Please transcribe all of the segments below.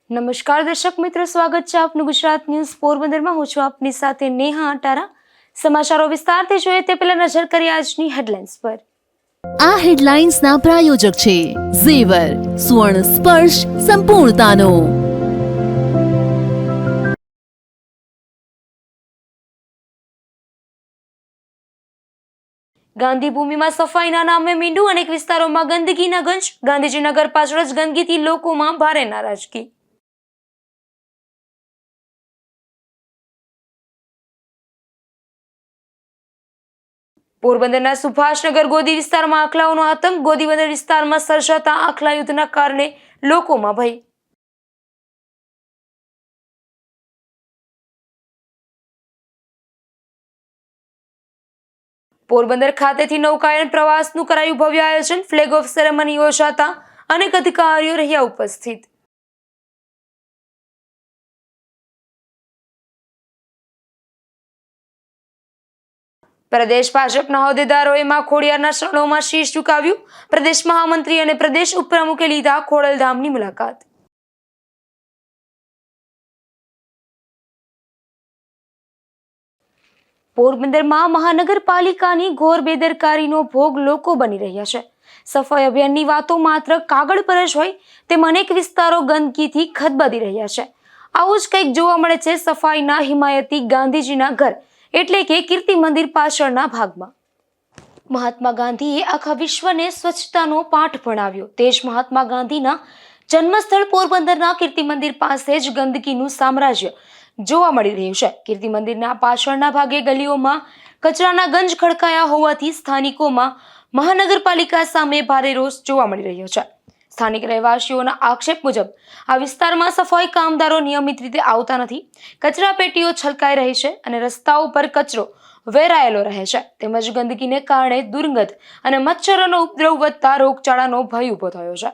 નમસ્કાર દર્શક મિત્રો, સ્વાગત છે આપનું ગુજરાત ન્યૂઝ પોરબંદરમાં. હું છું આપની સાથે નેહા અટારા. સમાચારો વિસ્તારથી જોઈએ તે પહેલા નજર કરીએ આજની હેડલાઇન્સ પર. આ હેડલાઇન્સના પ્રાયોજક છે ઝેવર, સુવર્ણ સ્પર્શ સંપૂર્ણતાનો. ગાંધી ભૂમિમાં સફાઈના નામે મીંડું, અનેક વિસ્તારોમાં ગંદકીના ગંજ. ગાંધીજીનગર પાછળ જ ગંદકીથી લોકોમાં ભારે નારાજગી. પોરબંદરના સુભાષનગર ગોદી વિસ્તારમાં આખલાઓનો આતંક. ગોદીબંદર વિસ્તારમાં સર્જાતા આખલા યુદ્ધના કારણે લોકોમાં ભય. પોરબંદર ખાતેથી નૌકાયન પ્રવાસનું કરાયું ભવ્ય આયોજન. ફ્લેગ ઓફ સેરેમની યોજાતા અનેક અધિકારીઓ રહ્યા ઉપસ્થિત. પ્રદેશ ભાજપના હોદ્દેદારોએ માં ખોડિયારના શરણોમાં શીશ ઝુકાવ્યું. પ્રદેશ મહામંત્રી અને પ્રદેશ ઉપપ્રમુખે લીધા ખોડલધામની મુલાકાત. પોરબંદરમાં મહાનગરપાલિકાની ઘોર બેદરકારીનો ભોગ લોકો બની રહ્યા છે. સફાઈ અભિયાનની વાતો માત્ર કાગળ પર જ હોય તેમ અનેક વિસ્તારો ગંદકીથી ખદબદી રહ્યા છે. આવું જ કંઈક જોવા મળે છે સફાઈના હિમાયતી ગાંધીજીના ઘર એટલે કે કીર્તિ મંદિર પાછળના ભાગમાં. મહાત્મા ગાંધીએ આખા વિશ્વને સ્વચ્છતાનો પાઠ ભણાવ્યો. તે જ મહાત્મા ગાંધીના જન્મસ્થળ પોરબંદરના કીર્તિ મંદિર પાસે જ ગંદકીનું સામ્રાજ્ય જોવા મળી રહ્યું છે. કીર્તિ મંદિરના પાછળના ભાગે ગલીઓમાં કચરાના ગંજ ખડકાયા હોવાથી સ્થાનિકોમાં મહાનગરપાલિકા સામે ભારે રોષ જોવા મળી રહ્યો છે. સ્થાનિક રહેવાસીઓના આક્ષેપ મુજબ આ વિસ્તારમાં સફાઈ કામદારો નિયમિત રીતે આવતા નથી. કચરા પેટીઓ છલકાઈ રહી છે અને રસ્તાઓ પર કચરો વેરાયેલો રહે છે. તેમજ ગંદકીને કારણે દુર્ગંધ અને મચ્છરોનો ઉપદ્રવ વધતા રોગચાળાનો ભય ઊભો થયો છે.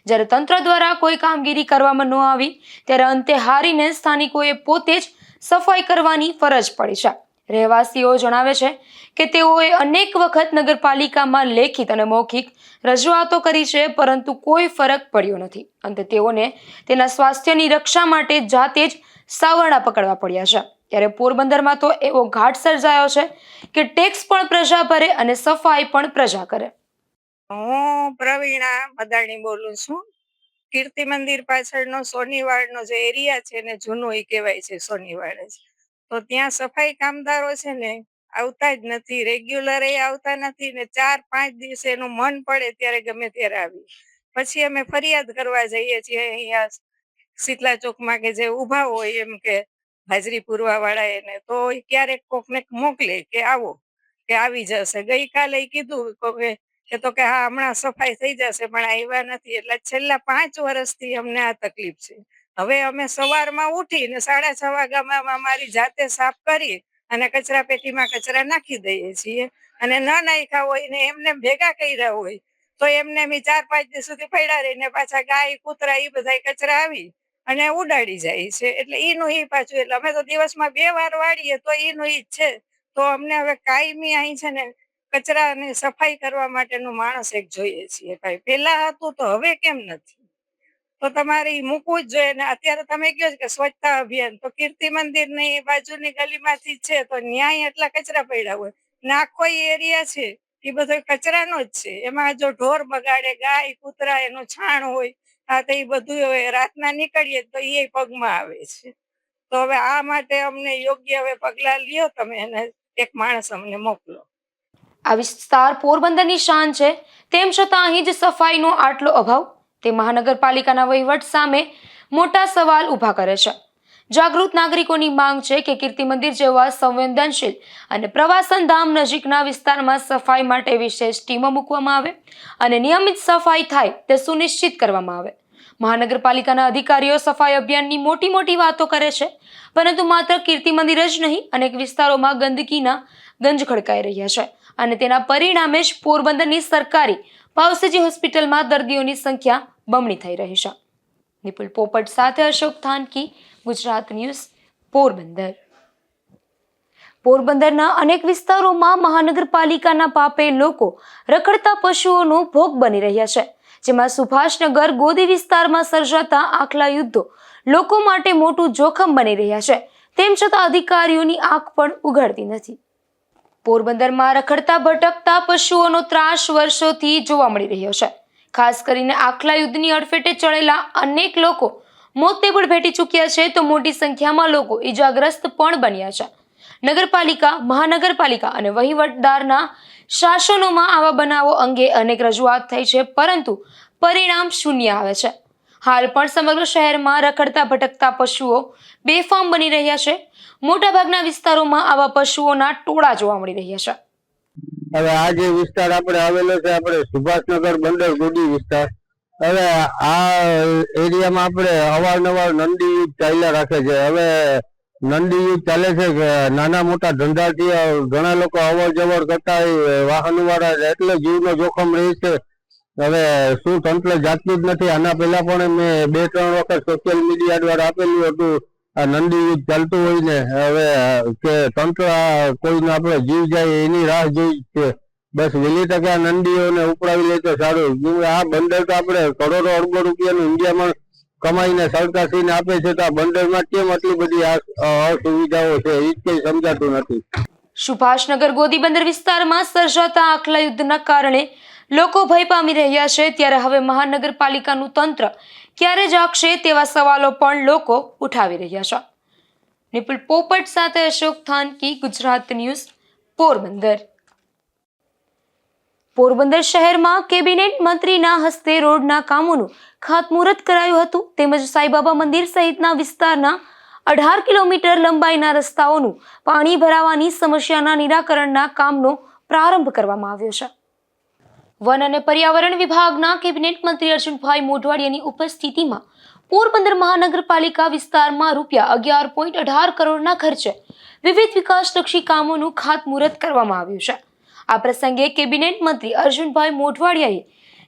જ્યારે તંત્ર દ્વારા કોઈ કામગીરી કરવામાં ન આવી ત્યારે અંતે હારીને સ્થાનિકોએ પોતે જ સફાઈ કરવાની ફરજ પડી છે. રહેવાસીઓ જણાવે છે કે તેઓએ અનેક વખત નગરપાલિકામાં લેખિત અને મૌખિક રજૂઆતો કરી છે, પરંતુ કોઈ ફરક પડ્યો નથી. અંતે તેઓને તેના સ્વાસ્થ્યની રક્ષા માટે જાતે જ સાવરણા પકડવા પડ્યા છે. ત્યારે પોરબંદરમાં તો એવો ઘાટ સર્જાયો છે કે ટેક્સ પણ પ્રજા ભરે અને સફાઈ પણ પ્રજા કરે. હું પ્રવીણા મદાણી બોલું છું. કીર્તિ મંદિર પાછળનો સોનીવાડનો જે એરિયા છે ને જૂનો એ કહેવાય છે સોનીવાડ જ. તો ત્યાં સફાઈ કામદારો છે ને આવતા જ નથી, રેગ્યુલર એ આવતા નથી ને 4-5 દિવસે એનું મન પડે ત્યારે ગમે ત્યારે આવી. પછી અમે ફરિયાદ કરવા જઈએ છીએ અહીંયા શીતલા ચોકમાં કે જે ઊભા હોય એમ કે હાજરી પૂરવા વાળા એને, તો ક્યારેક કોકને મોકલે કે આવો કે આવી જશે. ગઈકાલે કીધું કે હા હમણાં સફાઈ થઈ જશે, પણ આવ્યા નથી. એટલે છેલ્લા 5 વર્ષથી અમને આ તકલીફ છે. હવે અમે સવારમાં ઉઠીને 6:30 વાગ્યામાં અમારી જાતે સાફ કરી અને કચરા પેટીમાં કચરા નાખી દઈએ છીએ. અને ન નાખ્યા હોય ને એમને ભેગા કર્યા હોય તો એમને 4-5 દિવસ સુધી પડ્યા રહીને પાછા ગાય કૂતરા એ બધા કચરા આવી અને ઉડાડી જાય છે. એટલે એનું એ પાછું, એટલે અમે તો દિવસમાં 2 વાર વાળીએ તો એનું ઈ જ છે. તો અમને હવે કાયમી અહીં છે ને કચરા અને સફાઈ કરવા માટેનો માણસ એક જોઈએ છીએ ભાઈ. પેલા હતું તો હવે કેમ નથી? તો તમારે મૂકવું જ જોઈએ ને. અત્યારે તમે કહો કે સ્વચ્છતા અભિયાન, તો કીર્તિ મંદિર ની બાજુની ગલીમાંથી છે તો ન્યાય એટલા કચરા પડ્યા હોય ને આખો એરિયા છે એ બધો કચરાનો જ છે. એમાં જો ઢોર બગાડે, ગાય કૂતરા એનું છાણ હોય, આ તો એ બધું હોય. રાતના નીકળીએ તો એ પગમાં આવે છે. તો હવે આ માટે અમને યોગ્ય હવે પગલા લ્યો તમે અને એક માણસ અમને મોકલો. આ વિસ્તાર પોરબંદરની શાન છે, તેમ છતાં અહીં જ સફાઈનો આટલો અભાવ તે મહાનગરપાલિકાના વહીવટ સામે મોટા સવાલ ઊભા કરે છે. જાગૃત નાગરિકોની માંગ છે કે કીર્તિ મંદિર જેવા સંવેદનશીલ અને પ્રવાસન ધામ નજીકના વિસ્તારમાં સફાઈ માટે વિશેષ ટીમો મૂકવામાં આવે અને નિયમિત સફાઈ થાય તે સુનિશ્ચિત કરવામાં આવે. મહાનગરપાલિકાના અધિકારીઓ સફાઈ અભિયાનની મોટી મોટી વાતો કરે છે, પરંતુ માત્ર કીર્તિ મંદિર જ નહીં, અનેક વિસ્તારોમાં ગંદકીના ગંજ ખડકાઈ રહ્યા છે અને તેના પરિણામે જ પોરબંદરની સરકારી પાવસીજી હોસ્પિટલમાં દર્દીઓની સંખ્યા બમણી થઈ રહી છે. નિપુલ પોપટ સાથે અશોક થાનકી, ગુજરાત ન્યૂઝ, પોરબંદર. પોરબંદરના અનેક વિસ્તારોમાં મહાનગરપાલિકાના પાપે લોકો રખડતા પશુઓનો ભોગ બની રહ્યા છે. જેમાં સુભાષનગર ગોદી વિસ્તારમાં સર્જાતા આખલા યુદ્ધો લોકો માટે મોટું જોખમ બની રહ્યા છે. તેમ છતાં અધિકારીઓની આંખ પણ ઉઘડતી નથી. પોરબંદરમાં રખડતા ભટકતા પશુઓનો ત્રાસ વર્ષોથી જોવા મળી રહ્યો છે. ખાસ કરીને આખલા યુદ્ધની અડફેટે ચડેલા અનેક લોકો મોતને પણ ભેટી ચૂક્યા છે, તો મોટી સંખ્યામાં લોકો ઈજાગ્રસ્ત પણ બન્યા છે. નગરપાલિકા, મહાનગરપાલિકા અને વહીવટદારના શાસનોમાં આવા બનાવો અંગે અનેક રજૂઆત થઈ છે, પરંતુ પરિણામ શૂન્ય આવે છે. હાલ પણ સમગ્ર શહેરમાં રખડતા ભટકતા પશુઓ બેફામ બની રહ્યા છે. મોટાભાગના વિસ્તારોમાં આવા પશુઓના ટોળા જોવા મળી રહ્યા છે. હવે આ જે વિસ્તાર આપણે આવેલો છે, આપણે સુભાષનગર બંદર ગોદી વિસ્તાર. હવે આ એરિયામાં આપણે અવારનવાર નંદી યુદ્ધ ચાલ્યા રાખે છે. હવે નંદી યુદ્ધ ચાલે છે કે નાના મોટા ધંધાથી ઘણા લોકો અવર જવર કરતા હોય, વાહન વાળા, એટલે જીવનો જોખમ રહે છે. હવે શું તંત્ર જાગતું જ નથી? આના પહેલા પણ મેં 2-3 વખત સોશિયલ મીડિયા દ્વારા આપેલું હતું આ નંદી યુદ્ધ ચાલતું હોય ને. હવે કે તંત્ર કોઈને આપણે જીવ જાય એની રાહ જોઈ છે. બસ વહેલી તકે આ નંદીઓને ઉપડાવી લે તો સારું. આ બંદર તો આપણે કરોડો અરબો રૂપિયાનું ઇન્ડિયામાં કમાઈને સરકારશ્રીને આપે છે, તો આ બંદરમાં કેમ આટલી બધી અસુવિધાઓ છે એ જ કંઈ સમજાતું નથી. સુભાષનગર ગોદી બંદર વિસ્તારમાં સર્જાતા આખલા યુદ્ધના કારણે લોકો ભય પામી રહ્યા છે. ત્યારે હવે મહાનગરપાલિકાનું તંત્ર ક્યારે જાગશે તેવા સવાલો પણ લોકો ઉઠાવી રહ્યા છે. નિપુલ પોપટ સાથે અશોક થાનકી, ગુજરાત ન્યૂઝ, પોરબંદર. પોરબંદર શહેરમાં કેબિનેટ મંત્રીના હસ્તે રોડના કામોનું ખાતમુહૂર્ત કરાયું હતું. તેમજ સાંઈબાબા મંદિર સહિતના વિસ્તારના 18 કિલોમીટર લંબાઈના રસ્તાઓનું પાણી ભરાવાની સમસ્યાના નિરાકરણના કામનો પ્રારંભ કરવામાં આવ્યો છે. વન અને પર્યાવરણ વિભાગના કેબિનેટ મંત્રી અર્જુનભાઈ મોઢવાડિયાની ઉપસ્થિતિમાં પોરબંદર મહાનગરપાલિકા વિસ્તારમાં ₹11.18 કરોડના ખર્ચે વિવિધ વિકાસલક્ષી કામોનું ખાતમુહૂર્ત કરવામાં આવ્યું છે. આ પ્રસંગે કેબિનેટ મંત્રી અર્જુનભાઈ મોઢવાડિયાએ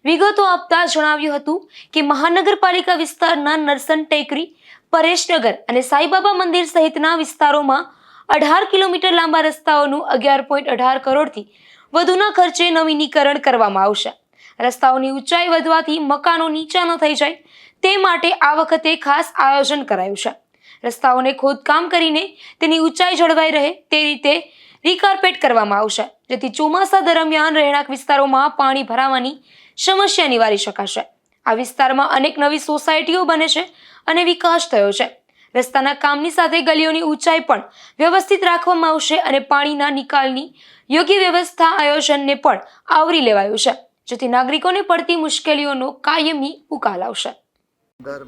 વિગતો આપતા જણાવ્યું હતું કે મહાનગરપાલિકા વિસ્તારના નરસન ટેકરી, પરેશનગર અને સાંઈબાબા મંદિર સહિતના વિસ્તારોમાં 18 કિલોમીટર લાંબા રસ્તાઓનું 11.18 કરોડથી વધુના ખર્ચે નવીનીકરણ કરવામાં આવશે. રસ્તાઓની ઊંચાઈ વધવાથી મકાનો નીચા ન થઈ જાય તે માટે આ વખતે ખાસ આયોજન કરાયું છે. રસ્તાઓને ખોદકામ કરીને તેની ઊંચાઈ જળવાઈ રહે તે રીતે રીકાર્પેટ કરવામાં આવશે, જેથી ચોમાસા દરમિયાન રહેણાંક વિસ્તારોમાં પાણી ભરાવાની સમસ્યા નિવારી શકાશે. આ વિસ્તારમાં અનેક નવી સોસાયટીઓ બને છે અને વિકાસ થયો છે. રસ્તાના કામની સાથે ગલીઓની ઊંચાઈ પણ વ્યવસ્થિત રાખવામાં આવશે અને પાણીના નિકાલની યોગ્ય વ્યવસ્થા આયોજનને પણ આવરી લેવાયું છે, જેથી નાગરિકોને પડતી મુશ્કેલીઓનો કાયમી ઉકેલ આવશે.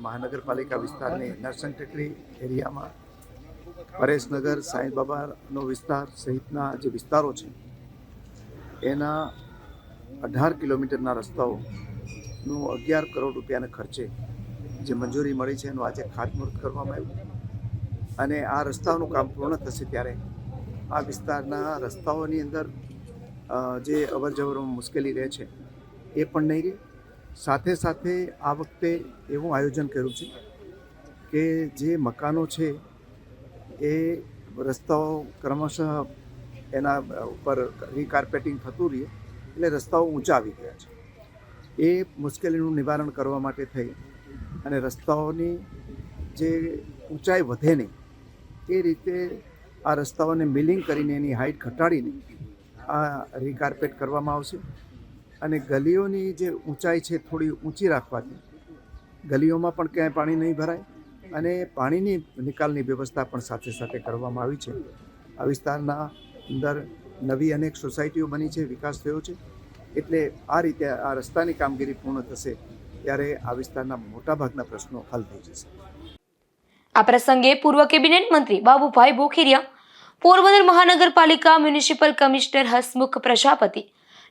મહાનગરપાલિકા વિસ્તારની નરસન ટેકરી એરિયામાં પરેશનગર, સાંઈબાબાનો વિસ્તાર સહિતના જે વિસ્તારો છે એના 18 કિલોમીટરના રસ્તાઓનું 11 કરોડ રૂપિયાના ખર્ચે જે મંજૂરી મળી છે એનું આજે ખાતમુહૂર્ત કરવામાં આવ્યું. અને આ રસ્તાઓનું કામ પૂર્ણ થશે ત્યારે આ વિસ્તારના રસ્તાઓની અંદર જે અવરજવરમાં મુશ્કેલી રહે છે એ પણ નહીં રહે. સાથે સાથે આ વખતે એવું આયોજન કર્યું છે કે જે મકાનો છે એ રસ્તાઓ ક્રમશઃ એના ઉપર રીકાર્પેટિંગ થતું રહે એટલે રસ્તાઓ ઊંચા આવી ગયા છે. એ મુશ્કેલીનું નિવારણ કરવા માટે થઈ અને રસ્તાઓની જે ઊંચાઈ વધે નહીં એ રીતે આ રસ્તાઓને મિલિંગ કરીને એની હાઇટ ઘટાડીને આ રીકાર્પેટ કરવામાં આવશે. અને ગલીઓની જે ઊંચાઈ છે થોડી ઊંચી રાખવાથી ગલીઓમાં પણ ક્યાંય પાણી નહીં ભરાય અને પાણીની નિકાલની વ્યવસ્થા પણ સાથે સાથે કરવામાં આવી છે. આ વિસ્તારના અંદર નવી અનેક સોસાયટીઓ બની છે, વિકાસ થયો છે. એટલે આ રીતે આ રસ્તાની કામગીરી પૂર્ણ થશે ત્યારે આ વિસ્તારના મોટાભાગના પ્રશ્નો હલ થઈ જશે. આ પ્રસંગે પૂર્વ કેબિનેટ મંત્રી બાબુભાઈ બોખીરિયા, પોરબંદર મહાનગરપાલિકા municipal commissioner Hasmukh Prajapati,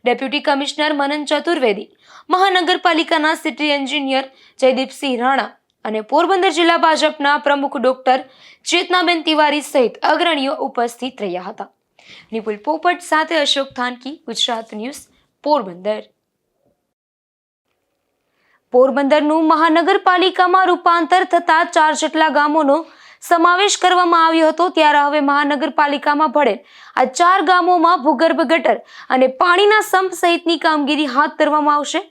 deputy commissioner Manan Chaturvedi, મહાનગરપાલિકાના સિટી એન્જિનિયર જયદીપસિંહ રાણા અને પોરબંદર જિલ્લા ભાજપના પ્રમુખ ડોક્ટર ચેતનાબેન તિવારી સહિત અગ્રણીઓ ઉપસ્થિત રહ્યા હતા. નિપુલ પોપટ સાથે અશોક થાનકી, ગુજરાત ન્યૂઝ, પોરબંદર. પોરબંદરનું મહાનગરપાલિકામાં રૂપાંતર થતા 4 જેટલા ગામોનો સમાવેશ કરવામાં આવ્યો હતો. ત્યારે હવે મહાનગરપાલિકામાં ભળેલ આ 4 ગામોમાં ભૂગર્ભ ગટર અને પાણીના સંપ સહિતની કામગીરી હાથ ધરવામાં આવશે.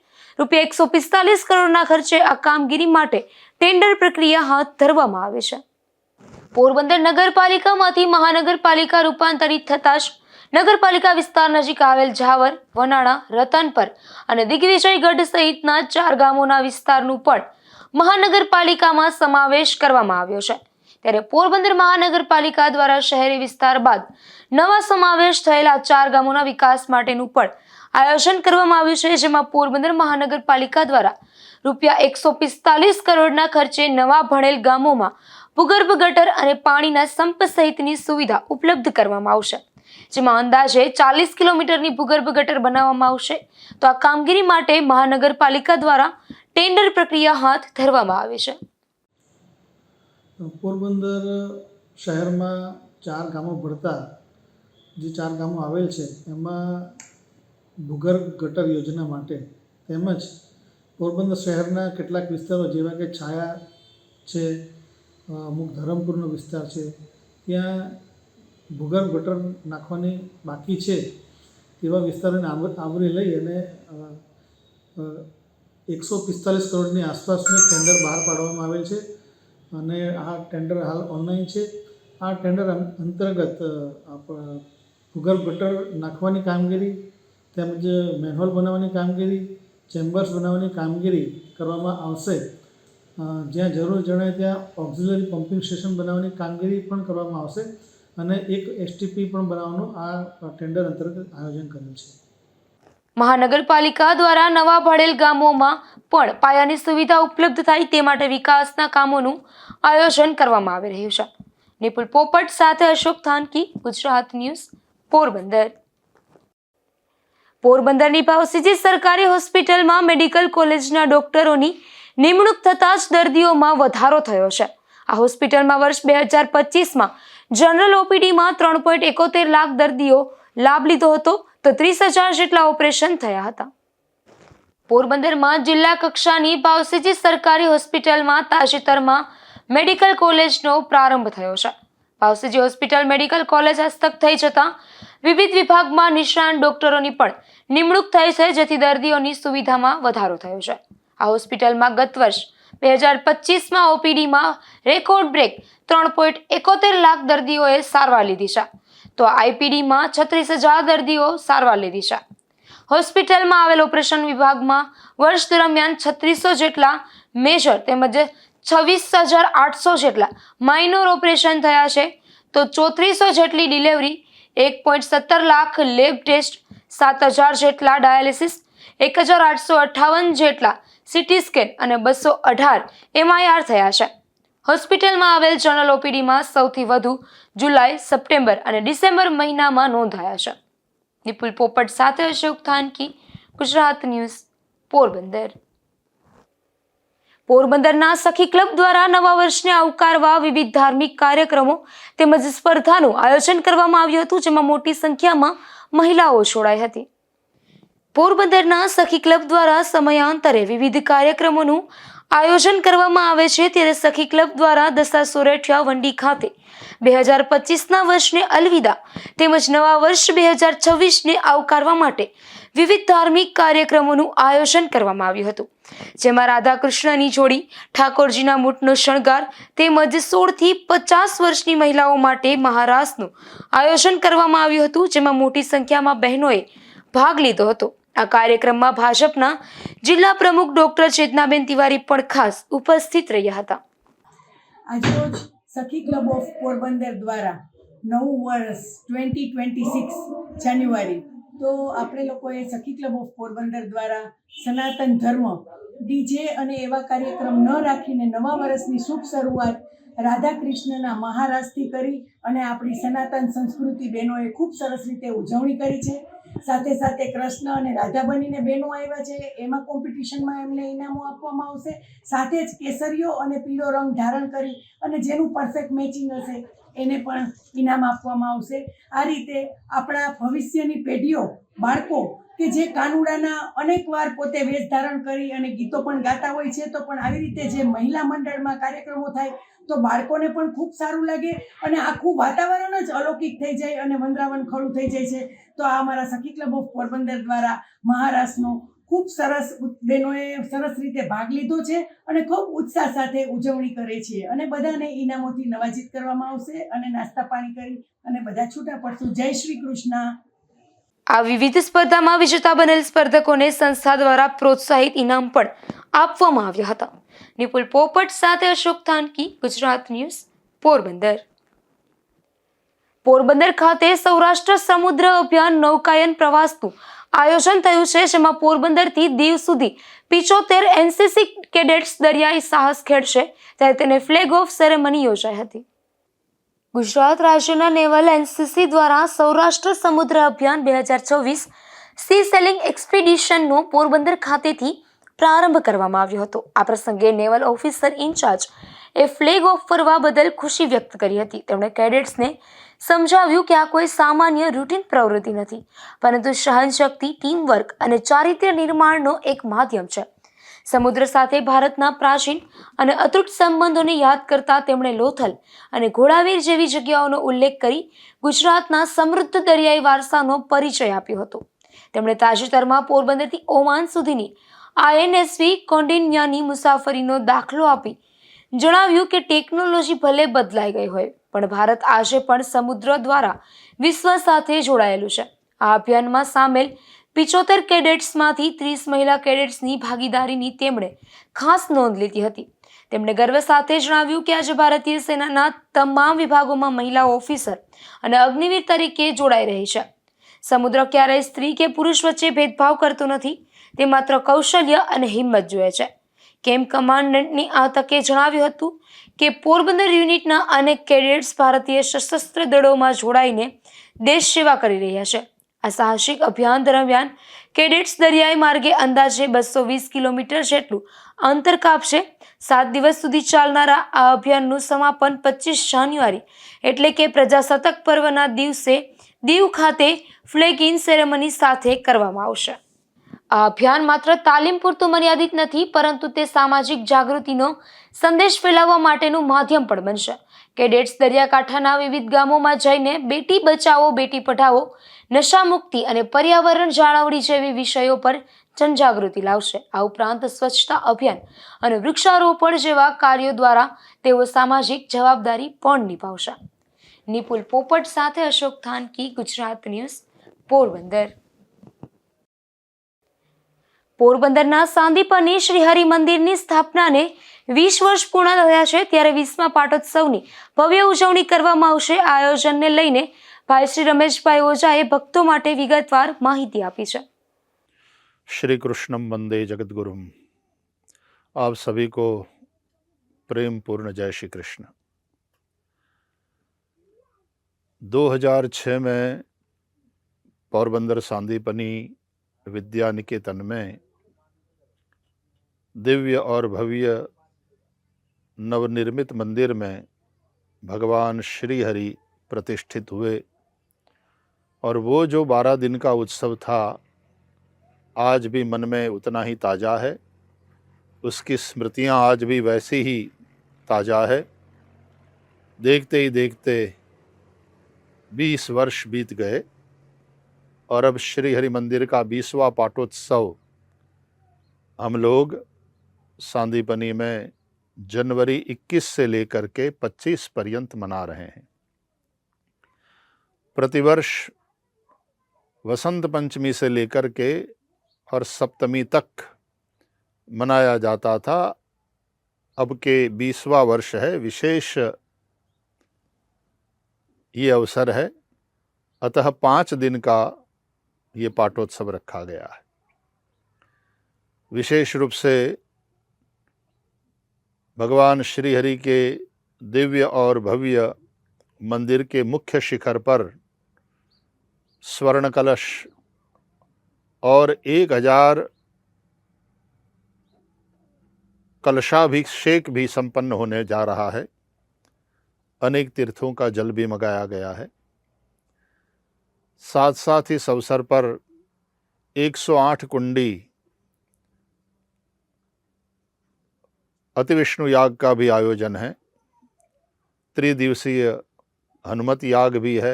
₹145 કરોડના ખર્ચે આ કામગીરી માટે ટેન્ડર પ્રક્રિયા હાથ ધરવામાં આવી છે. પોરબંદર નગરપાલિકામાંથી મહાનગરપાલિકા રૂપાંતરિત થતા જ નગરપાલિકા વિસ્તાર નજીક આવેલ ઝાવર, વનાણા, રતનપર અને દિગ્વિજયગઢ સહિતના 4 ગામોના વિસ્તારનું પણ મહાનગરપાલિકામાં સમાવેશ કરવામાં આવ્યો છે. ત્યારે પોરબંદર મહાનગરપાલિકા દ્વારા શહેરી વિસ્તાર બાદ નવા સમાવેશ થયેલા 4 ગામોના વિકાસ માટેનું પણ આયોજન કરવામાં આવ્યું છે, જેમાં પોરબંદર મહાનગરપાલિકા દ્વારા ₹145 કરોડના ખર્ચે નવા ભણેલ ગામોમાં ભૂગર્ભ ગટર અને પાણીના સંપ સહિતની સુવિધા ઉપલબ્ધ કરવામાં આવશે, જેમાં અંદાજે 40 કિલોમીટરની ભૂગર્ભ ગટર બનાવવામાં આવશે. તો આ કામગીરી માટે મહાનગરપાલિકા દ્વારા ટેન્ડર પ્રક્રિયા હાથ ધરવામાં આવી છે. પોરબંદર શહેરમાં 4 ગામો ભળતા જે 4 ગામો આવેલ છે એમાં ભૂગર્ભ ગટર યોજના માટે તેમજ પોરબંદર શહેરના કેટલાક વિસ્તારો જેવા કે છાયા છે, અમુક ધરમપુરનો વિસ્તાર છે, ત્યાં ભૂગર્ભ ગટર નાખવાની બાકી છે તેવા વિસ્તારોને આવરી લઈ અને 145 કરોડની આસપાસનું ટેન્ડર બહાર પાડવામાં આવેલ છે અને આ ટેન્ડર હાલ ઓનલાઈન છે. આ ટેન્ડર અંતર્ગત ભૂગર્ભ ગટર નાખવાની કામગીરી તેમજ મેનહોલ બનાવવાની કામગીરી, ચેમ્બર્સ બનાવવાની કામગીરી કરવામાં આવશે. જ્યાં જરૂર જણાય ત્યાં ઓક્ઝિલરી પમ્પિંગ સ્ટેશન બનાવવાની કામગીરી પણ કરવામાં આવશે અને એક એસટીપી પણ બનાવવાનું આ ટેન્ડર અંતર્ગત આયોજન કરેલ છે. મહાનગરપાલિકા દ્વારા નવા ભળેલ ગામોમાં પણ પાયાની સુવિધા ઉપલબ્ધ થાય તે માટે વિકાસના કામોનું આયોજન કરવામાં આવી રહ્યું છે. નિપુલ પોપટ સાથે અશોક થાનકી, ગુજરાત ન્યૂઝ, પોરબંદર. પોરબંદરની ભાવસીજી સરકારી હોસ્પિટલમાં મેડિકલ કોલેજના ડોક્ટરોની નિમણૂક થતાં જ દર્દીઓમાં વધારો થયો છે. આ હોસ્પિટલમાં વર્ષ 2025માં જનરલ ઓપીડીમાં 3.71 લાખ દર્દીઓ લાભ લીધો હતો, તો 30,000 જેટલા ઓપરેશન થયા હતા. પોરબંદરમાં જિલ્લા કક્ષાની ભાવસીજી સરકારી હોસ્પિટલમાં તાજેતરમાં મેડિકલ કોલેજનો પ્રારંભ થયો છે. ભાવસીજી હોસ્પિટલ મેડિકલ કોલેજ હસ્તક થઈ જતા વિવિધ વિભાગમાં નિષ્ણાત ડોક્ટરોની પણ નિમણૂક થઈ છે, જેથી દર્દીઓની સુવિધામાં વધારો થયો છે. આ હોસ્પિટલમાં ગત વર્ષ 2025માં ઓપીડીમાં રેકોર્ડ બ્રેક 3.71 લાખ દર્દીઓએ સારવાર લીધી છે, તો આઈપીડીમાં 36,000 દર્દીઓ સારવાર લીધી છે. હોસ્પિટલમાં આવેલ ઓપરેશન વિભાગમાં વર્ષ દરમિયાન 3600 જેટલા મેજર તેમજ 26,800 જેટલા માઇનોર ઓપરેશન થયા છે, તો 3400 જેટલી ડિલિવરી, 1.17 લાખ લેબ ટેસ્ટ, 7,000 જેટલા ડાયાલિસિસ, 1,858 જેટલા સીટી સ્કેન અને 218 MIR થયા છે. હોસ્પિટલમાં આવેલ જનરલ ઓપીડીમાં સૌથી વધુ જુલાઈ, સપ્ટેમ્બર અને ડિસેમ્બર મહિનામાં નોંધાયા છે. નિપુલ પોપટ સાથે અશોક થાનકી, ગુજરાત ન્યૂઝ, પોરબંદર. પોરબંદરના સખી ક્લબ દ્વારા નવા વર્ષને આવકારવા વિવિધ ધાર્મિક કાર્યક્રમો તેમજ સ્પર્ધાનું આયોજન કરવામાં આવ્યું હતું, જેમાં મોટી સંખ્યામાં મહિલાઓ જોડાઈ હતી. પોરબંદરના સખી ક્લબ દ્વારા સમયાંતરે વિવિધ કાર્યક્રમોનું આયોજન કરવામાં આવે છે. ત્યારે સખી ક્લબ દ્વારા દસા સોરઠિયા વંડી ખાતે 2025ના વર્ષને અલવિદા તેમજ નવા વર્ષ 2026ને આવકારવા માટે વિવિધ ધાર્મિક કાર્યક્રમોનું આયોજન કરવામાં આવ્યું હતું, જેમાં રાધા કૃષ્ણની જોડી, ઠાકોરજીના મૂઠનો શણગાર તેમજ 16 થી 50 વર્ષની મહિલાઓ માટે મહારાસનું આયોજન કરવામાં આવ્યું હતું, જેમાં મોટી સંખ્યામાં બહેનોએ ભાગ લીધો હતો. આ કાર્યક્રમમાં ભાજપના જિલ્લા પ્રમુખ ડોક્ટર ચેતનાબેન તિવારી પણ ખાસ ઉપસ્થિત રહ્યા હતા. આજરોજ સખી ક્લબ ઓફ પોરબંદર દ્વારા નવું વર્ષ 2026 જાન્યુઆરી, તો આપણે લોકોએ સખી ક્લબ ઓફ પોરબંદર દ્વારા સનાતન ધર્મ ડીજે અને એવા કાર્યક્રમ ન રાખીને નવા વર્ષની શુભ શરૂઆત રાધા કૃષ્ણના મહારાસથી કરી અને આપણી સનાતન સંસ્કૃતિ બહેનોએ ખૂબ સરસ રીતે ઉજવણી કરી છે. સાથે સાથે કૃષ્ણ અને રાધા બનીને બહેનો આવ્યા છે, એમાં કોમ્પિટિશનમાં એમને ઇનામો આપવામાં આવશે. સાથે જ કેસરીઓ અને પીળો રંગ ધારણ કરી અને જેનું પરફેક્ટ મેચિંગ હશે એને પણ ઇનામ આપવામાં આવશે. આ રીતે આપણા ભવિષ્યની પેઢીઓ, બાળકો કે જે કાનુડાના અનેકવાર પોતે વેશ ધારણ કરી અને ગીતો પણ ગાતા હોય છે, તો પણ આવી રીતે જે મહિલા મંડળમાં કાર્યક્રમો થાય તો બાળકોને પણ ખૂબ સારું લાગે અને આખું વાતાવરણ જ અલૌકિક થઈ જાય અને વંદરાવન ખડું થઈ જાય છે. તો આ અમારા સખી ક્લબ ઓફ પોરબંદર દ્વારા મહારાષ્ટ્રનો ખૂબ સરસ બહેનોએ સરસ રીતે ભાગ લીધો છે અને ખૂબ ઉત્સાહ સાથે ઉજવણી કરે છે અને બધાને ઇનામોથી નવાજીત કરવામાં આવશે અને નાસ્તા પાણી કરી અને બધા છૂટા પડશું. જય શ્રી કૃષ્ણ. આ વિવિધ સ્પર્ધામાં વિજેતા બનેલ સ્પર્ધકોને સંસ્થા દ્વારા પ્રોત્સાહિત ઇનામ પણ આપવામાં આવ્યા હતા. નિપુલ પોપટ સાથે અશોક થાનકી, ગુજરાત ન્યૂઝ, પોરબંદર. પોરબંદર ખાતે સૌરાષ્ટ્ર સમુદ્ર અભિયાન નૌકાયન પ્રવાસનું આયોજન થયું છે, જેમાં પોરબંદરથી દીવ સુધી 75 એનસીસી કેડેટ્સ દરિયાઈ સાહસ ખેડશે, ત્યારે તેને ફ્લેગ ઓફ સેરેમની યોજાઈ હતી. ગુજરાત રાજ્યના નેવલ એનસીસી દ્વારા સૌરાષ્ટ્ર સમુદ્ર અભિયાન 2024 સી સેલિંગ એક્સપિડિશનનો પોરબંદર ખાતેથી પ્રારંભ કરવામાં આવ્યો હતો. આ પ્રસંગે naval officer in charge A flag of કરવા બદલ ખુશી વ્યક્ત કરી હતી. તેમણે કેડેટ્સને સમજાવ્યું કે આ કોઈ સામાન્ય રૂટીન પ્રવૃત્તિ નથી, પરંતુ સહનશક્તિ, ટીમવર્ક અને ચારિત્ર્ય નિર્માણનો એક માધ્યમ છે. સમુદ્ર સાથે ભારતના પ્રાચીન અને અતૂટ સંબંધોને યાદ કરતા તેમણે લોથલ અને ઘોડાવીર જેવી જગ્યાઓનો ઉલ્લેખ કરી ગુજરાતના સમૃદ્ધ દરિયાઈ વારસાનો પરિચય આપ્યો હતો. તેમણે તાજેતરમાં પોરબંદરથી ઓમાન સુધીની INSV કૌંડિન્યની મુસાફરીનો દાખલો આપી જણાવ્યું કે ટેકનોલોજી ભલે બદલાઈ ગઈ હોય, પણ ભારત આજે પણ સમુદ્ર દ્વારા વિશ્વ સાથે જોડાયેલું છે. આ અભિયાનમાં સામેલ 75 કેડેટ્સમાંથી 30 મહિલા કેડેટ્સની ભાગીદારીની તેમણે ખાસ નોંધ લીધી હતી. તેમણે ગર્વ સાથે જણાવ્યું કે આજે ભારતીય સેનાના તમામ વિભાગોમાં મહિલાઓ ઓફિસર અને અગ્નિવીર તરીકે જોડાઈ રહી છે. સમુદ્ર ક્યારેય સ્ત્રી કે પુરુષ વચ્ચે ભેદભાવ કરતો નથી, તે માત્ર કૌશલ્ય અને હિંમત જોઈએ છે. કેમ્પ કમાન્ડન્ટની આ તકે જણાવ્યું હતું કે પોરબંદર યુનિટના અનેક કેડેટ્સ ભારતીય સશસ્ત્ર દળોમાં જોડાઈને દેશ સેવા કરી રહ્યા છે. આ સાહસિક અભિયાન દરમિયાન કેડેટ્સ દરિયાઈ માર્ગે અંદાજે 220 કિલોમીટર જેટલું અંતર કાપશે. 7 દિવસ સુધી ચાલનારા આ અભિયાનનું સમાપન 25 જાન્યુઆરી એટલે કે પ્રજાસત્તાક પર્વના દિવસે દીવ ખાતે ફ્લેગ ઇન સેરેમની સાથે કરવામાં આવશે. આ અભિયાન માત્ર તાલીમ પૂરતું મર્યાદિત નથી, પરંતુ તે સામાજિક જાગૃતિનો સંદેશ ફેલાવવા માટેનું માધ્યમ પણ બનશે. કેડેટ્સ દરિયાકાંઠાના વિવિધ ગામોમાં જઈને બેટી બચાવો, બેટી પઢાઓ, નશા મુક્તિ અને પર્યાવરણ જાળવણી જેવી વિષયો પર જનજાગૃતિ લાવશે. આ ઉપરાંત સ્વચ્છતા અભિયાન અને વૃક્ષારોપણ જેવા કાર્યો દ્વારા તેઓ સામાજિક જવાબદારી પણ નિભાવશે. નિપુલ પોપટ સાથે અશોક થાનકી, ગુજરાત ન્યૂઝ, પોરબંદર. પોરબંદરના સાંદીપની શ્રી હરિ મંદિરની સ્થાપનાને 20 વર્ષ પૂર્ણ થયા છે, ત્યારે 20મા પાટોત્સવની ભવ્ય ઉજવણી કરવામાં આવશે. આ આયોજનને લઈને ભાઈ શ્રી રમેશભાઈ ઓઝાએ ભક્તો માટે વિગતવાર માહિતી આપી છે. श्री कृष्णम वंदे जगद्गुरुम. आप सभी को प्रेम पूर्ण जय श्री कृष्ण. 2006 में पोरबंदर सांदीपनी विद्या निकेतन में दिव्य और भव्य नवनिर्मित मंदिर में भगवान श्री हरि प्रतिष्ठित हुए और वो जो 12 दिन का उत्सव था आज भी मन में उतना ही ताज़ा है. उसकी स्मृतियाँ आज भी वैसी ही ताज़ा है. देखते ही देखते 20 वर्ष बीत गए और अब श्री हरि मंदिर का 20वां पाटोत्सव हम लोग सांदीपनी में जनवरी 21 से लेकर के 25 पर्यंत मना रहे हैं. प्रतिवर्ष वसंत पंचमी से लेकर के और सप्तमी तक मनाया जाता था. अब के 20वां वर्ष है, विशेष ये अवसर है, अतः 5 दिन का ये पाटोत्सव रखा गया है. विशेष रूप से भगवान श्री हरि के दिव्य और भव्य मंदिर के मुख्य शिखर पर स्वर्ण कलश और 1000 कलशाभिषेक भी संपन्न होने जा रहा है. अनेक तीर्थों का जल भी मंगाया गया है. साथ साथ इस अवसर पर 108 कुंडी अतिविष्णु याग का भी आयोजन है. त्रिदिवसीय हनुमत याग भी है.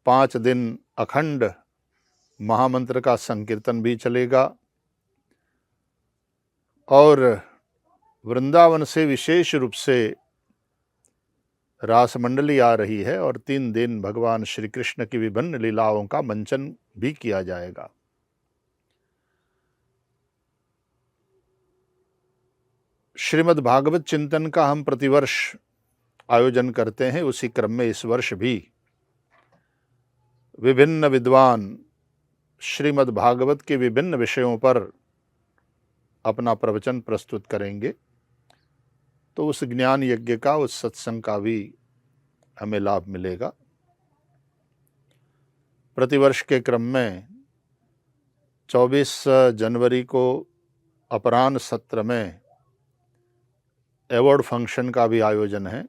5 दिन अखंड महामंत्र का संकीर्तन भी चलेगा. और वृंदावन से विशेष रूप से रास मंडली आ रही है और 3 दिन भगवान श्री कृष्ण की विभिन्न लीलाओं का मंचन भी किया जाएगा। श्रीमद् भागवत चिंतन का हम प्रतिवर्ष आयोजन करते हैं। उसी क्रम में इस वर्ष भी विभिन्न विद्वान श्रीमद् भागवत के विभिन्न विषयों पर अपना प्रवचन प्रस्तुत करेंगे। तो उस ज्ञान यज्ञ का, उस सत्संग का भी हमें लाभ मिलेगा। प्रतिवर्ष के क्रम में 24 जनवरी को अपराह्न सत्र में अवार्ड फंक्शन का भी आयोजन है।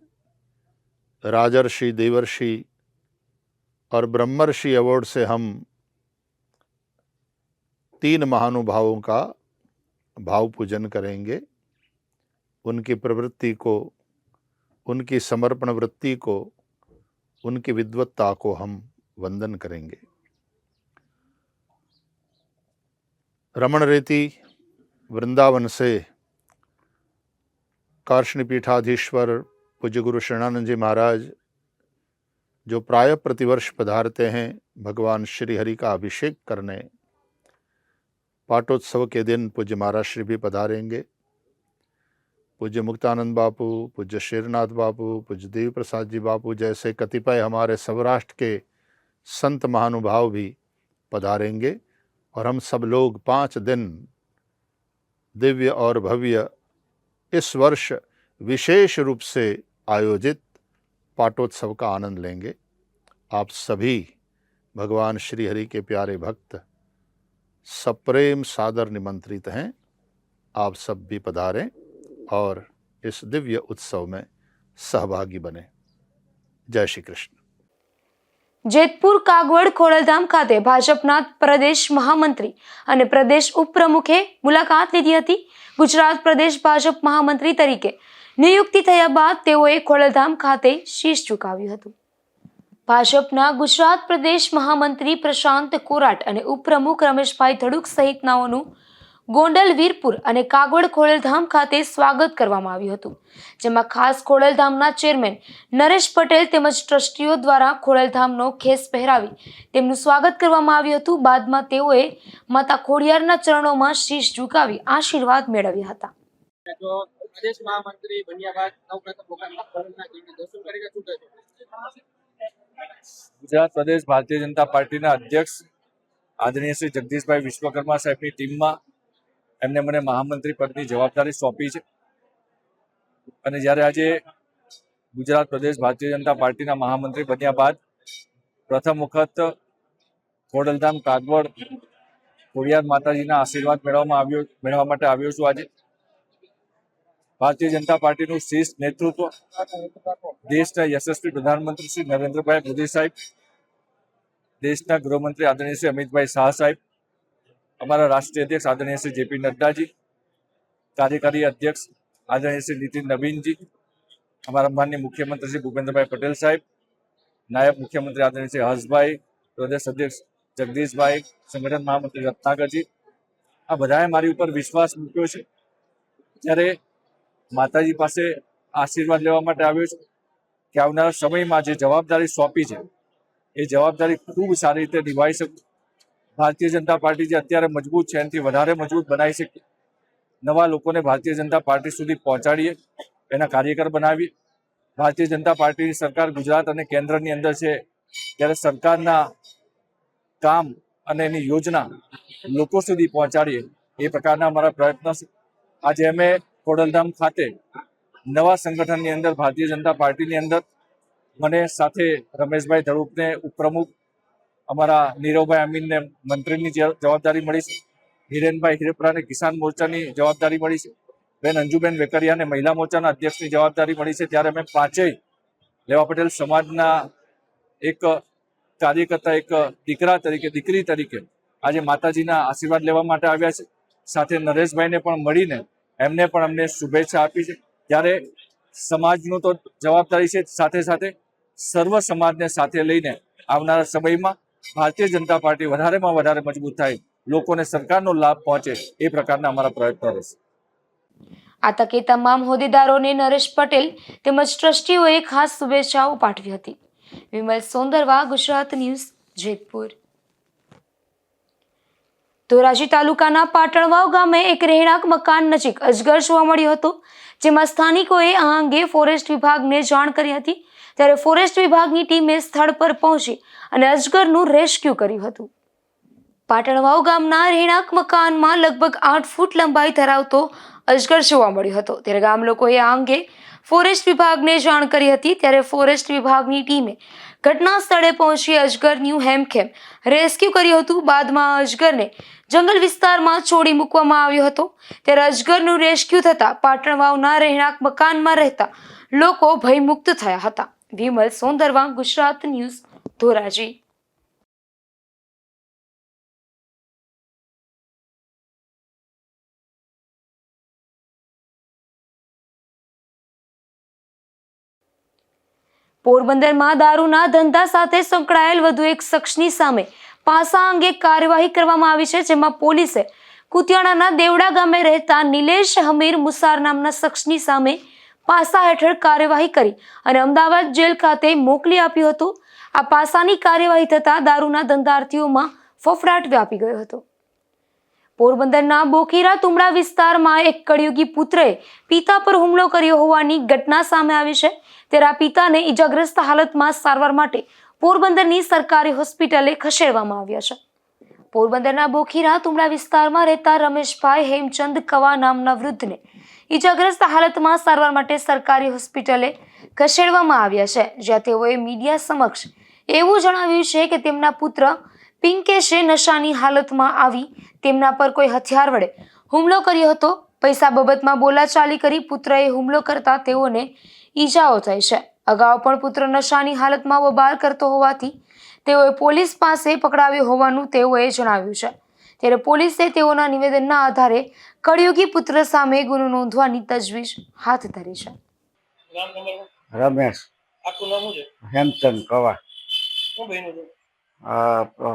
राजर्षि, देवर्षि और ब्रह्मर्षि अवार्ड से हम 3 महानुभावों का भाव पूजन करेंगे। उनकी प्रवृत्ति को, उनकी समर्पण वृत्ति को, उनकी विद्वत्ता को हम वंदन करेंगे। रमण रेती वृंदावन से कार्ष्णी पीठाधीश्वर पूज्य गुरु शरणानंद जी महाराज जो प्राय प्रतिवर्ष पधारते हैं भगवान श्री हरि का अभिषेक करने, पाटोत्सव के दिन पूज्य महाराज श्री भी पधारेंगे। पूज्य मुक्तानंद बापू, पूज्य शेरनाथ बापू, पूज्य देवी प्रसाद जी बापू जैसे कतिपय हमारे सौराष्ट्र के संत महानुभाव भी पधारेंगे और हम सब लोग 5 दिन दिव्य और भव्य इस वर्ष विशेष रूप से आयोजित पाटोत्सव का आनंद लेंगे। आप सभी भगवान श्री हरि के प्यारे भक्त सप्रेम सादर निमंत्रित हैं। आप सब भी पधारें और इस दिव्य उत्सव में सहभागी बने। जय श्री कृष्ण। જેતપુર કાગવડ ખોડલધામ ખાતે ભાજપના પ્રદેશ મહામંત્રી અને પ્રદેશ ઉપપ્રમુખે મુલાકાત લીધી હતી। ગુજરાત પ્રદેશ ભાજપ મહામંત્રી તરીકે નિયુક્તિ થયા બાદ તેઓએ ખોડલધામ ખાતે શીશ ઝુકાવ્યું હતું। ભાજપના ગુજરાત પ્રદેશ મહામંત્રી પ્રશાંત કોરાટ અને ઉપપ્રમુખ રમેશભાઈ ધડુક સહિતનાઓનું ગોંડલ, વીરપુર અને કાગવડ ખોડલધામ ખાતે સ્વાગત કરવામાં આવ્યું હતું, જેમાં ખાસ ખોડલધામના ચેરમેન નરેશ પટેલ તેમજ ટ્રસ્ટીઓ દ્વારા ખોડલધામનો ખેસ પહેરાવી તેમનું સ્વાગત કરવામાં આવ્યું હતું। બાદમાં તેઓએ માતા ખોડિયારના ચરણોમાં શીશ ઝુકાવી આશીર્વાદ મેળવ્યા હતા। પ્રદેશ મહામંત્રી બન્યા બાદ સૌપ્રથમ પોતાના ઘરના જઈને દર્શન કરીને છૂટે છે। ગુજરાત પ્રદેશ ભારતીય જનતા પાર્ટીના અધ્યક્ષ આદરણીય શ્રી જગદીશભાઈ વિશ્વકર્મા સાહેબની ટીમમાં એમને મને મહામંત્રી પદની જવાબદારી સોંપી છે અને જ્યારે આજે ગુજરાત પ્રદેશ ભારતીય જનતા પાર્ટીના મહામંત્રી બન્યા બાદ પ્રથમ વખત ખોડલધામ કાગવડ ખોડિયાર માતાજીના આશીર્વાદ મેળવવા માટે આવ્યો છું। આજે ભારતીય જનતા પાર્ટીનું શીર્ષ નેતૃત્વ દેશના યશસ્વી પ્રધાનમંત્રી શ્રી નરેન્દ્રભાઈ મોદી સાહેબ, દેશના ગૃહમંત્રી આદરણીય શ્રી અમિતભાઈ શાહ સાહેબ, અમારા રાષ્ટ્રીય અધ્યક્ષ આદરણીય શ્રી જેપી નડ્ડાજી, કાર્યકારી અધ્યક્ષ આદરણીય શ્રી નીતિન નવીનજી, અમારા માનનીય મુખ્યમંત્રી શ્રી ભૂપેન્દ્રભાઈ પટેલ સાહેબ, નાયબ મુખ્યમંત્રી આદરણીય શ્રી હર્ષભાઈ, પ્રદેશ અધ્યક્ષ જગદીશભાઈ, સંગઠન મહામંત્રી રત્નાકરજી, આ બધાએ મારી ઉપર વિશ્વાસ મૂક્યો છે। ત્યારે માતાજી પાસે આશીર્વાદ લેવા માટે આવ્યો છું કે આવનારા સમયમાં જે જવાબદારી સોંપી છે એ જવાબદારી ખૂબ સારી રીતે નિભાવી શકું। ભારતીય જનતા પાર્ટી જે અત્યારે મજબૂત છે એનાથી વધારે મજબૂત બનાવી શકીએ, નવા લોકોને ભારતીય જનતા પાર્ટી સુધી પહોંચાડીએ, એના કાર્યકર બનાવીએ। ભારતીય જનતા પાર્ટીની સરકાર ગુજરાત અને કેન્દ્રની અંદર છે ત્યારે સરકારના કામ અને એની યોજના લોકો સુધી પહોંચાડીએ એ પ્રકારના અમારા પ્રયત્નો છે। આજે અમે ખોડલધામ ખાતે નવા સંગઠનની અંદર ભારતીય જનતા પાર્ટીની અંદર મને સાથે રમેશભાઈ ધડુકને ઉપપ્રમુખ, અમારા નીરવભાઈ અમીનને મંત્રીની જવાબદારી મળી છે, હિરેનભાઈ હિરેપરાને કિસાન મોરચાની જવાબદારી મળી છે, બેન અંજુબેન વેકરિયાને મહિલા મોરચાના અધ્યક્ષની જવાબદારી મળી છે। ત્યારે અમે પાંચેય લેવા પટેલ સમાજના એક કાર્યકર્તા, એક દીકરા તરીકે, દીકરી તરીકે આજે માતાજીના આશીર્વાદ લેવા માટે આવ્યા છે। સાથે નરેશભાઈને પણ મળીને એમને પણ અમને શુભેચ્છા આપી છે। ત્યારે સમાજનું તો જવાબદારી છે, સાથે સાથે સર્વ સમાજને સાથે લઈને આવનારા સમયમાં ભારતીય જનતા પાર્ટી વધારેમાં વધારે મજબૂત થાય, લોકોને સરકારનો લાભ પહોંચે એ પ્રકારના અમારા પ્રયત્નો રહેશે। આ તકે તમામ હોદ્દેદારોને નરેશ પટેલ તેમજ ટ્રસ્ટીઓએ ખાસ શુભેચ્છાઓ પાઠવી હતી. વિમલ સોંદરવા, ગુજરાત ન્યૂઝ, જેતપુર. ધોરાજી તાલુકાના પાટણવાવ ગામે એક રહેણાંક મકાન નજીક અજગર જોવા મળ્યો હતો, જેમાં સ્થાનિકોએ આ અંગે ફોરેસ્ટ વિભાગને જાણ કરી હતી. ત્યારે ફોરેસ્ટ વિભાગની ટીમે સ્થળ પર પહોંચી અને અજગરનું રેસ્ક્યુ કર્યું હતું. પાટણવાવ ગામના રહેણાંક મકાનમાં લગભગ 8 ફૂટ લંબાઈ ધરાવતો અજગર જોવા મળ્યો હતો. ત્યારે ગામ લોકોએ આ અંગે ફોરેસ્ટ વિભાગને જાણ કરી હતી. ત્યારે ફોરેસ્ટ વિભાગની ટીમે ઘટના સ્થળે પહોંચી અજગરનું હેમખેમ રેસ્ક્યુ કર્યું હતું. બાદમાં અજગરને જંગલ વિસ્તારમાં છોડી મૂકવામાં આવ્યો હતો. ત્યારે અજગરનું રેસ્ક્યુ થતાં પાટણવાવના રહેણાંક મકાનમાં રહેતા લોકો ભયમુક્ત થયા હતા. વિમલ સોંદરવા, ગુજરાત ન્યૂઝ, ધોરાજી. પોરબંદરમાં દારૂના ધંધા સાથે સંકળાયેલ વધુ એક શખ્સની સામે પાસા અંગે કાર્યવાહી કરવામાં આવી છે. જેમાં પોલીસે કુતિયાણાના દેવડા ગામે રહેતા નિલેશ હમીર મુસાર નામના શખ્સની સામે પાસા હેઠળ કાર્યવાહી કરી અને અમદાવાદ જેલ ખાતે મોકલી આપ્યું હતું. આ પાસાની કાર્યવાહી થતાં દારૂના ધંધાર્થીઓમાં ફફડાટ વ્યાપી ગયો હતો. પોરબંદરના બોખીરા તુમડા વિસ્તારમાં એક કળયુગી પુત્રએ પિતા પર હુમલો કર્યો હોવાની ઘટના સામે આવી છે. ત્યારે આ પિતાને ઈજાગ્રસ્ત હાલતમાં સારવાર માટે પોરબંદરની સરકારી હોસ્પિટલે ખસેડવામાં આવ્યા છે. પોરબંદરના બોખીરા તુમડા વિસ્તારમાં રહેતા રમેશભાઈ હેમચંદ કવા નામના વૃદ્ધને ઈજાગ્રસ્ત હાલતમાં સારવાર માટે સરકારી હોસ્પિટલે ખસેડવામાં આવ્યા છે. જ્યાં તેઓએ મીડિયા સમક્ષ એવું જણાવ્યું છે કે તેમના પુત્ર પિંકેશે નશાની હાલતમાં આવી તેમના પર કોઈ હથિયાર વડે હુમલો કર્યો હતો. પૈસા બાબતમાં બોલાચાલી કરી પુત્રએ હુમલો કરતા તેઓને ઈજાઓ થઈ છે. અગાઉ પણ પુત્ર નશાની હાલતમાં બબાલ કરતો હોવાથી તેઓએ પોલીસ પાસે પકડાવ્યો હોવાનું તેઓએ જણાવ્યું છે. ત્યારે પોલીસે તેઓના નિવેદનના આધારે કળયુગી પુત્ર સામે ગુનો નોંધવાની તજવીજ હાથ ધરી છે. રમેશ હેમચંદ કવા.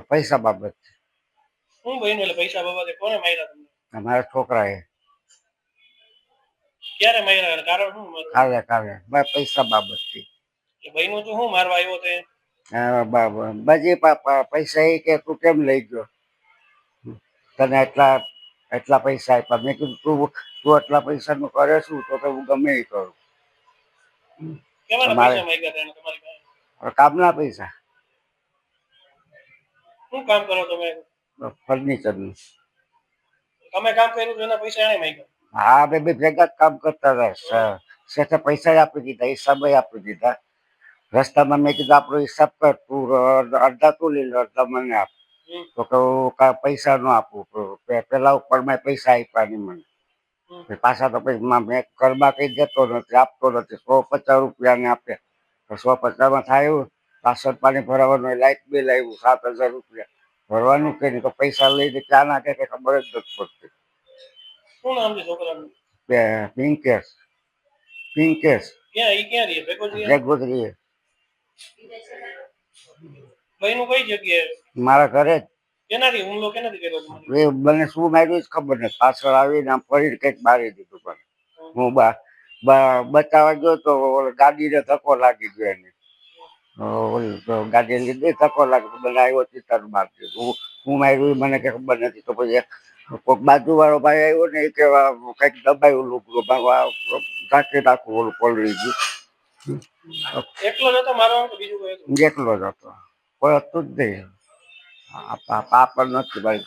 પૈસા બાબત. મારા છોકરાએ ક્યારે માર્યા? કારણ શું માર્યું? કાલે પૈસા બાબત થી. ભાઈનું તો શું મારવા આવ્યો તે? બજી પૈસા એ કે તું કેમ લઈ ગયો, તને એટલા પૈસા આપ્યા. મેં કીધું તું એટલા પૈસા નું કરે શું તો હું ગમે એ કરું. કેવાના પૈસા માંગ્યા હતા તમારી પાસે? કામના પૈસા. શું કામ કરો તમે? ફર્નિચર નું. તમે કામ કર્યું તો એના પૈસા એને માંગ્યા? હા, બે ભેગા જ કામ કરતા હતા. શેઠે પૈસા આપી દીધા, હિસાબે આપી દીધા. રસ્તામાં મેં કીધું આપણો હિસાબ કર, તું અડધા તું લઈ લો, અડધા મને આપ. તો કે પૈસા ન આપું. પેલા ઉપર મેં પૈસા આપ્યા નહીં મને. પાછા તો મેં ઘરમાં કઈ દેતો નથી, આપતો નથી. 150 રૂપિયા ને આપે તો 150 થાય એવું. રાશન પાણી ભરવાનું, લાઇટ બિલ આવ્યું 7000 રૂપિયા ભરવાનું કે નહીં. તો પૈસા લઈને ક્યાં નાખે કે ખબર જ નથી પડતી. શું નામ છે છોકરાનું? પિંકેશ. ક્યાં રહે? જગોદરી. ભાઈનું કઈ જગ્યાએ? મારા ઘરે જ. કેનાથી હુમલો કેનાથી કર્યો તમારે? એ મને શું માર્યું જ ખબર નથી. પાછળ આવીને આમ ફરી કંઈક મારી દીધું. પણ હું બચાવવા ગયો તો ગાડીને ધક્કો લાગી ગયો એને. ગાડી લીધી, ધક્કો લાગી, મને આવ્યો ચિત્તર મારી દીધું. હું માર્યું મને કઈ ખબર નથી. તો પછી કોઈક બાજુ વાળો ભાઈ આવ્યો ને એ કે કઈક દબાયું લુકડું ઢાંકી નાખું, ઓલું પલળી ગયું. એકલો જ હતો મારવા કે બીજું કોઈ હતું? એકલો જ હતો, કોઈ હતું જ નહીં. પાપડ નથી મારી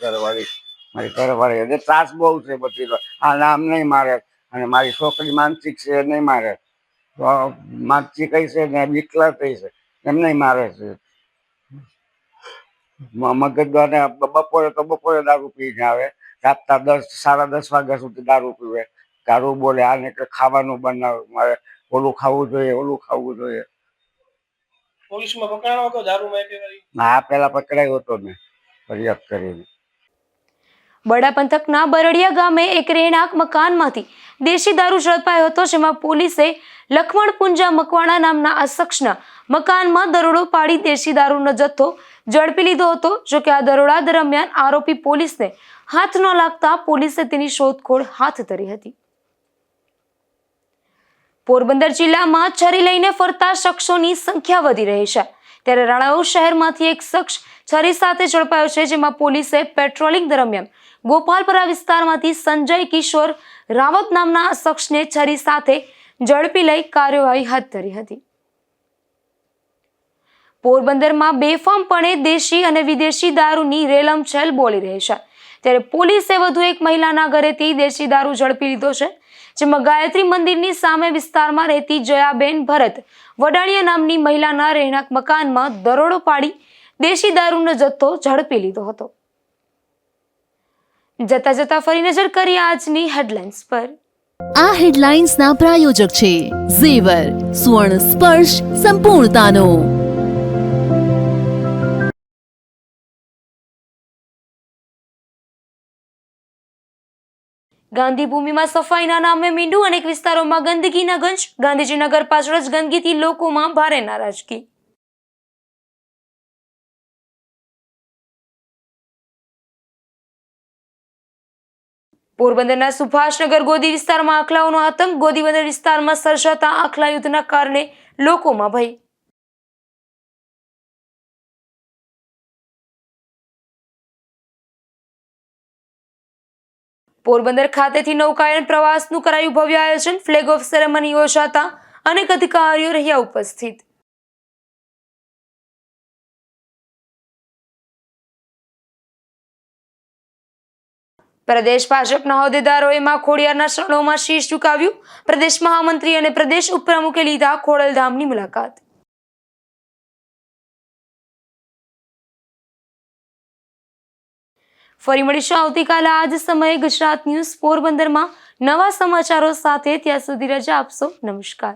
ઘરવાળી એને ત્રાસ બહુ છે બધી. આ નામ નહીં મારે, અને મારી છોકરી માનસિક છે એ નહીં મારે. માનસિક કઈ છે ને વિકલા થઈ છે એમ નહીં મારે છે. મગજવાને બપોરે દારૂ પીને આવે, રાતના 10-10:30 વાગ્યા સુધી દારૂ પીવે. દારૂ બોલે, આને કે ખાવાનું બનાવે, મારે ઓલું ખાવું જોઈએ, ઓલું ખાવું જોઈએ. પોલીસમાં પકડાણો હતો દારૂમાં? હા, પેલા પકડાયો હતો મેં ફરિયાદ કરીને. બડા પંથકના બરડિયા ગામે એક રહેણાંક મકાનમાંથી દેશી દારૂ ઝડપાયો હતો. જેમાં પોલીસે લખમણ પુંજા મકવાણા નામના આ શખ્સના મકાનમાં દરોડો પાડી દેશી દારૂનો જથ્થો ઝડપી લીધો હતો. જોકે આ દરોડા દરમિયાન આરોપી પોલીસને હાથ ન લાગતા પોલીસે તેની શોધખોળ હાથ ધરી હતી. પોરબંદર જિલ્લામાં છરી લઈને ફરતા શખ્સોની સંખ્યા વધી રહી છે, ત્યારે રાણાઉ શહેરમાંથી એક શખ્સ છરી સાથે ઝડપાયો છે, જેમાં પોલીસે પેટ્રોલિંગ દરમિયાન ગોપાલપરા વિસ્તારમાંથી સંજય કિશોર રાવત નામના આ શખ્સને છરી સાથે ઝડપી લઈ કાર્યવાહી હાથ ધરી હતી. પોરબંદરમાં બેફામપણે દેશી અને વિદેશી દારૂની રેલમછેલ બોલી રહી છે, ત્યારે પોલીસે વધુ એક મહિલાના ઘરેથી દેશી દારૂ ઝડપી લીધો છે, જેમાં ગાયત્રી મંદિરની સામે વિસ્તારમાં રહેતી જયાબેન ભરત વડાણીયા નામની મહિલાના રહેણાંક મકાનમાં દરોડો પાડી દેશી દારૂનો જથ્થો ઝડપી લીધો હતો. જતા જતા ફરી નજર કરીએ આજની હેડલાઇન્સ પર. આ હેડલાઇન્સના પ્રાયોજક છે ઝેવર, સુવર્ણ સ્પર્શ સંપૂર્ણતાનો. ગાંધી ભૂમિમાં સફાઈના નામે મીંડું, અનેક વિસ્તારોમાં ગંદકીના ગંજ. ગાંધીજીનગર પાછળ જ ગંદકીથી લોકોમાં ભારે નારાજગી. પોરબંદરના સુભાષનગર ગોદી વિસ્તારમાં આખલાઓનો આતંક. ગોદીબંદર વિસ્તારમાં સર્જાતા આખલા યુદ્ધના કારણે લોકોમાં ભય. પોરબંદર ખાતેથી નૌકાયન પ્રવાસનું કરાયું ભવ્ય આયોજન. ફ્લેગ ઓફ સેરેમની યોજાતા અનેક અધિકારીઓ રહ્યા ઉપસ્થિત. પ્રદેશ ભાજપના હોદ્દેદારોએ માં ખોડિયારના શરણોમાં શીશ ઝુકાવ્યું. પ્રદેશ મહામંત્રી અને પ્રદેશ ઉપપ્રમુખે લીધા ખોડલધામની મુલાકાત. ફરી મળીશું આવતીકાલે આ જ સમયે ગુજરાત ન્યૂઝ પોરબંદરમાં નવા સમાચારો સાથે. ત્યાં સુધી રજા આપશો. નમસ્કાર.